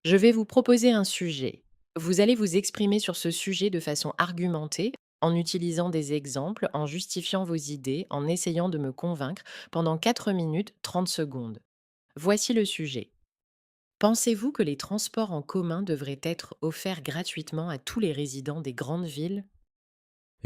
Je vais vous proposer un sujet. Vous allez vous exprimer sur ce sujet de façon argumentée, en utilisant des exemples, en justifiant vos idées, en essayant de me convaincre pendant 4 minutes 30 secondes. Voici le sujet. Pensez-vous que les transports en commun devraient être offerts gratuitement à tous les résidents des grandes villes?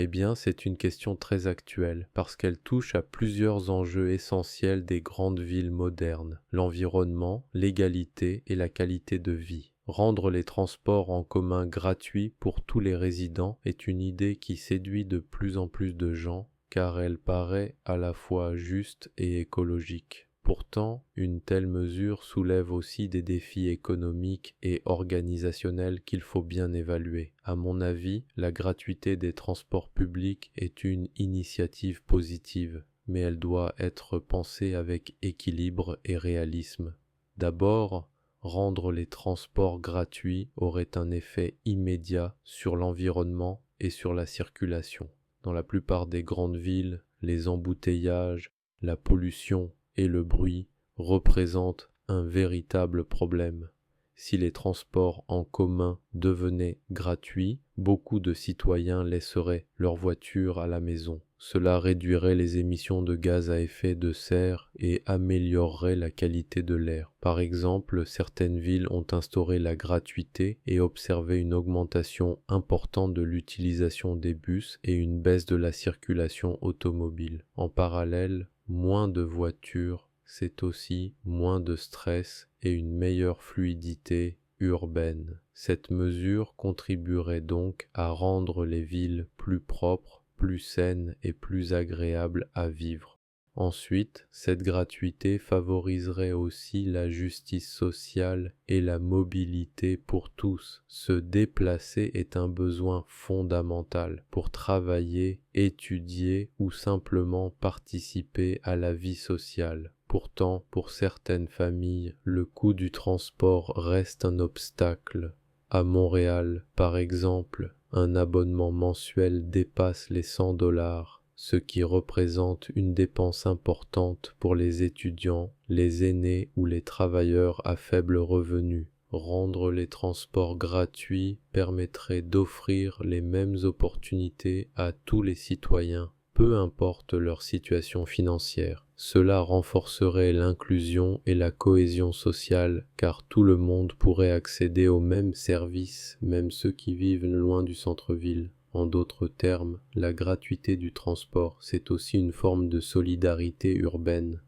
Eh bien, c'est une question très actuelle, parce qu'elle touche à plusieurs enjeux essentiels des grandes villes modernes, l'environnement, l'égalité et la qualité de vie. Rendre les transports en commun gratuits pour tous les résidents est une idée qui séduit de plus en plus de gens, car elle paraît à la fois juste et écologique. Pourtant, une telle mesure soulève aussi des défis économiques et organisationnels qu'il faut bien évaluer. À mon avis, la gratuité des transports publics est une initiative positive, mais elle doit être pensée avec équilibre et réalisme. D'abord, rendre les transports gratuits aurait un effet immédiat sur l'environnement et sur la circulation. Dans la plupart des grandes villes, les embouteillages, la pollution et le bruit représentent un véritable problème. Si les transports en commun devenaient gratuits, beaucoup de citoyens laisseraient leur voiture à la maison. Cela réduirait les émissions de gaz à effet de serre et améliorerait la qualité de l'air. Par exemple, certaines villes ont instauré la gratuité et observé une augmentation importante de l'utilisation des bus et une baisse de la circulation automobile. En parallèle, moins de voitures, c'est aussi moins de stress et une meilleure fluidité urbaine. Cette mesure contribuerait donc à rendre les villes plus propres, plus saines et plus agréables à vivre. Ensuite, cette gratuité favoriserait aussi la justice sociale et la mobilité pour tous. Se déplacer est un besoin fondamental pour travailler, étudier ou simplement participer à la vie sociale. Pourtant, pour certaines familles, le coût du transport reste un obstacle. À Montréal, par exemple, un abonnement mensuel dépasse les $100, ce qui représente une dépense importante pour les étudiants, les aînés ou les travailleurs à faible revenu. Rendre les transports gratuits permettrait d'offrir les mêmes opportunités à tous les citoyens, peu importe leur situation financière. Cela renforcerait l'inclusion et la cohésion sociale, car tout le monde pourrait accéder aux mêmes services, même ceux qui vivent loin du centre-ville. En d'autres termes, la gratuité du transport, c'est aussi une forme de solidarité urbaine.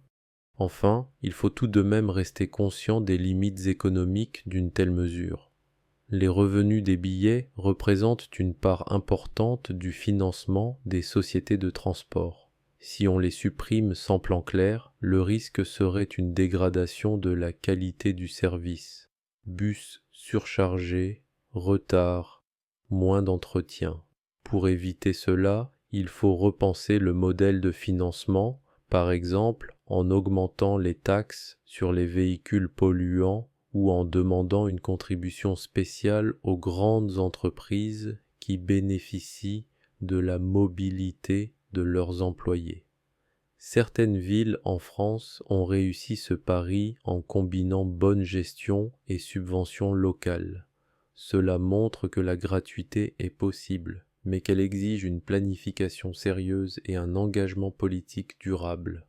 Enfin, il faut tout de même rester conscient des limites économiques d'une telle mesure. Les revenus des billets représentent une part importante du financement des sociétés de transport. Si on les supprime sans plan clair, le risque serait une dégradation de la qualité du service. Bus surchargés, retards, moins d'entretien. Pour éviter cela, il faut repenser le modèle de financement, par exemple en augmentant les taxes sur les véhicules polluants ou en demandant une contribution spéciale aux grandes entreprises qui bénéficient de la mobilité de leurs employés. Certaines villes en France ont réussi ce pari en combinant bonne gestion et subventions locales. Cela montre que la gratuité est possible, mais qu'elle exige une planification sérieuse et un engagement politique durable.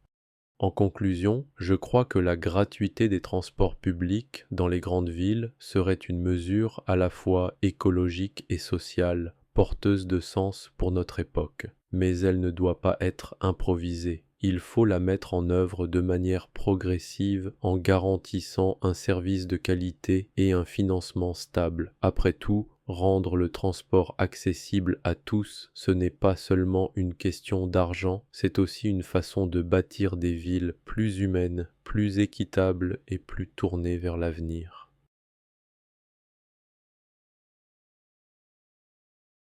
En conclusion, je crois que la gratuité des transports publics dans les grandes villes serait une mesure à la fois écologique et sociale, porteuse de sens pour notre époque. Mais elle ne doit pas être improvisée. Il faut la mettre en œuvre de manière progressive en garantissant un service de qualité et un financement stable. Après tout, rendre le transport accessible à tous, ce n'est pas seulement une question d'argent, c'est aussi une façon de bâtir des villes plus humaines, plus équitables et plus tournées vers l'avenir.